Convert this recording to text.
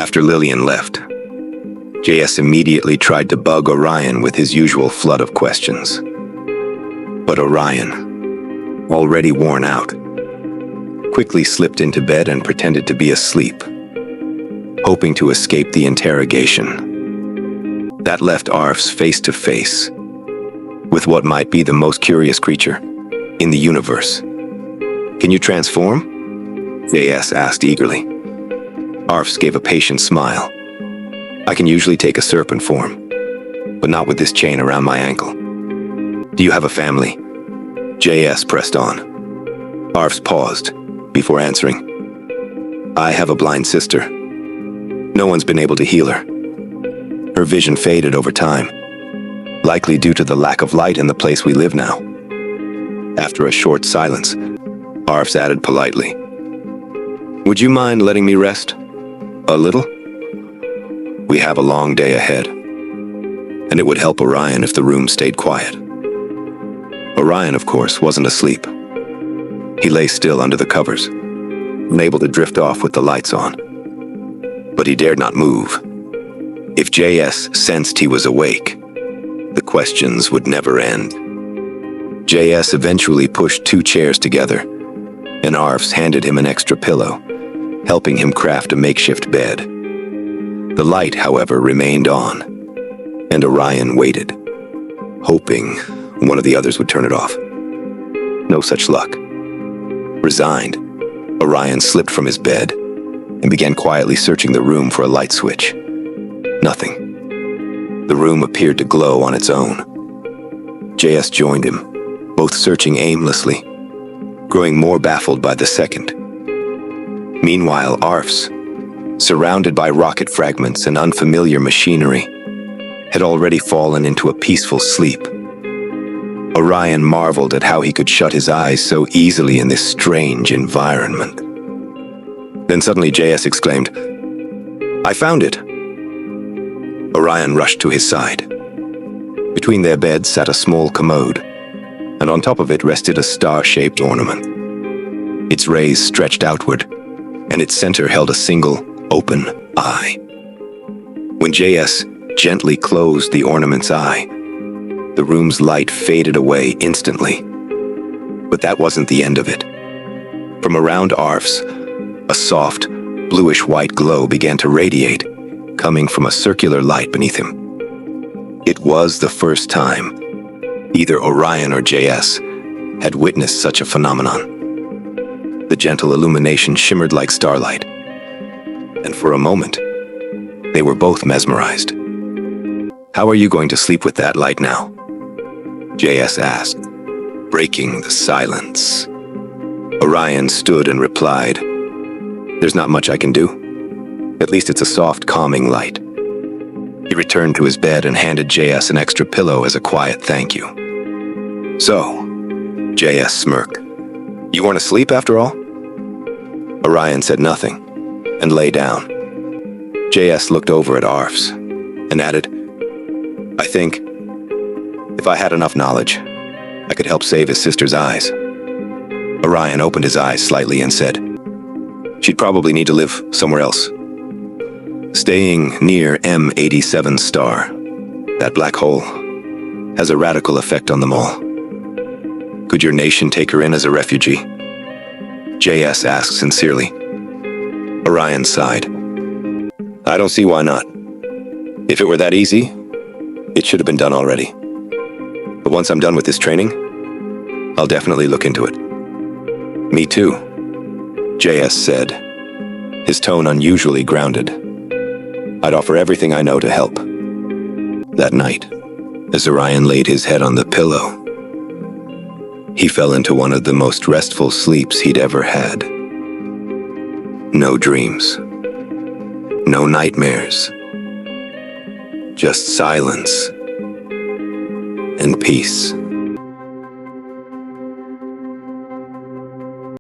After Lillian left, JS immediately tried to bug Orion with his usual flood of questions. But Orion, already worn out, quickly slipped into bed and pretended to be asleep, hoping to escape the interrogation. That left Arfs face to face with what might be the most curious creature in the universe. "Can you transform?" JS asked eagerly. Arfs gave a patient smile. "I can usually take a serpent form, but not with this chain around my ankle." "Do you have a family?" JS pressed on. Arfs paused before answering. "I have a blind sister. No one's been able to heal her. Her vision faded over time, likely due to the lack of light in the place we live now." After a short silence, Arfs added politely, "Would you mind letting me rest a little? We have a long day ahead, and it would help Orion if the room stayed quiet." Orion, of course, wasn't asleep. He lay still under the covers, unable to drift off with the lights on. But he dared not move. If JS sensed he was awake, the questions would never end. JS eventually pushed 2 chairs together, and Arfs handed him an extra pillow, helping him craft a makeshift bed. The light, however, remained on, and Orion waited, hoping one of the others would turn it off. No such luck. Resigned, Orion slipped from his bed and began quietly searching the room for a light switch. Nothing. The room appeared to glow on its own. JS joined him, both searching aimlessly, growing more baffled by the second. Meanwhile, Arfs, surrounded by rocket fragments and unfamiliar machinery, had already fallen into a peaceful sleep. Orion marveled at how he could shut his eyes so easily in this strange environment. Then suddenly JS exclaimed, "I found it!" Orion rushed to his side. Between their beds sat a small commode, and on top of it rested a star-shaped ornament. Its rays stretched outward, and its center held a single, open eye. When JS gently closed the ornament's eye, the room's light faded away instantly. But that wasn't the end of it. From around Arfs, a soft, bluish-white glow began to radiate, coming from a circular light beneath him. It was the first time either Orion or JS had witnessed such a phenomenon. The gentle illumination shimmered like starlight, and for a moment, they were both mesmerized. "How are you going to sleep with that light now?" JS asked, breaking the silence. Orion stood and replied, "There's not much I can do. At least it's a soft, calming light." He returned to his bed and handed JS an extra pillow as a quiet thank you. "So," JS smirked, "you weren't asleep after all?" Orion said nothing and lay down. JS looked over at Arfs and added, "I think if I had enough knowledge, I could help save his sister's eyes." Orion opened his eyes slightly and said, "She'd probably need to live somewhere else. Staying near M87 star, that black hole, has a radical effect on them all. Could your nation take her in as a refugee?" JS asked sincerely. Orion sighed. "I don't see why not. If it were that easy, it should have been done already. But once I'm done with this training, I'll definitely look into it." "Me too," JS said, his tone unusually grounded. "I'd offer everything I know to help." That night, as Orion laid his head on the pillow, he fell into one of the most restful sleeps he'd ever had. No dreams, no nightmares, just silence and peace.